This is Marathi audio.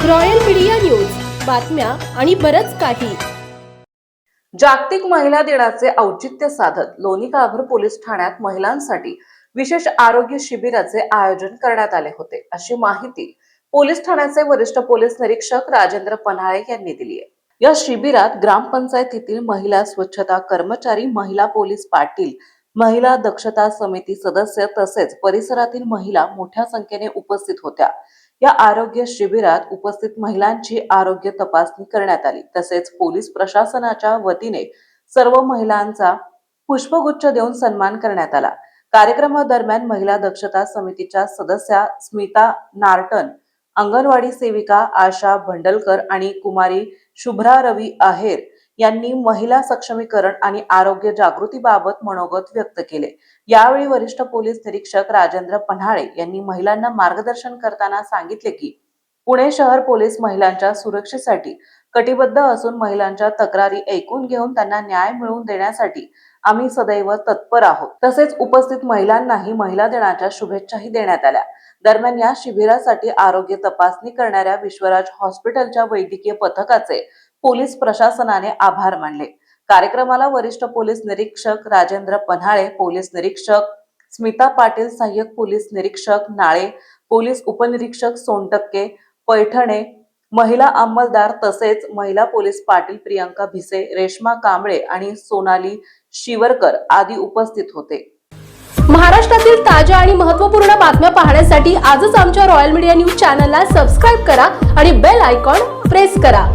रॉयल मीडिया न्यूज, बातम्या आणि बरंच काही. जागतिक महिला दिनाचे औचित्य साधत लोणी काळभोर पोलीस ठाण्यात महिलांसाठी विशेष आरोग्य शिबिराचे आयोजन करण्यात आले होते, अशी माहिती पोलीस ठाण्याचे वरिष्ठ पोलीस निरीक्षक राजेंद्र पन्हाळे यांनी दिली आहे. या शिबिरात ग्रामपंचायतीतील महिला स्वच्छता कर्मचारी, महिला पोलीस पाटील, महिला दक्षता समिती सदस्य तसेच परिसरातील महिला मोठ्या संख्येने उपस्थित होत्या. या आरोग्य शिबिरात उपस्थित महिलांची आरोग्य तपासणी करण्यात आली. तसेच पोलीस प्रशासनाच्या वतीने सर्व महिलांचा पुष्पगुच्छ देऊन सन्मान करण्यात आला. कार्यक्रमादरम्यान महिला दक्षता समितीच्या सदस्या स्मिता नार्टन, अंगणवाडी सेविका आशा भंडलकर आणि कुमारी शुभ्रा रवी आहेर यांनी महिला सक्षमीकरण आणि आरोग्य जागृतीबाबत मनोगत व्यक्त केले. यावेळी वरिष्ठ पोलीस निरीक्षक राजेंद्र पन्हाळे यांनी महिलांना मार्गदर्शन करताना सांगितले की पुणे शहर पोलीस महिलांच्या सुरक्षेसाठी कटिबद्ध असून महिलांच्या तक्रारी ऐकून घेऊन त्यांना न्याय मिळवून देण्यासाठी आम्ही सदैव तत्पर आहोत. तसेच उपस्थित महिलांनाही महिला दिनाच्या शुभेच्छाही देण्यात आल्या. दरम्यान या शिबिरासाठी आरोग्य तपासणी करणाऱ्या विश्वराज हॉस्पिटलच्या वैद्यकीय पथकाचे पोलीस प्रशासनाने आभार मानले. कार्यक्रमाला वरिष्ठ पोलीस निरीक्षक राजेंद्र पन्हाळे, पोलीस निरीक्षक स्मिता पाटील, सहाय्यक पोलीस निरीक्षक नाळे, पोलीस उपनिरीक्षक सोनटक्के, पैठणे, महिला अंमलदार तसेच महिला पोलीस पाटील प्रियंका भिसे, रेश्मा कांबळे आणि सोनाली शिवरकर आदी उपस्थित होते. महाराष्ट्रातील ताज्या आणि महत्त्वपूर्ण बातम्या पाहण्यासाठी आजच आमच्या रॉयल मीडिया न्यूज चॅनलला सबस्क्राईब करा आणि बेल आयकॉन प्रेस करा.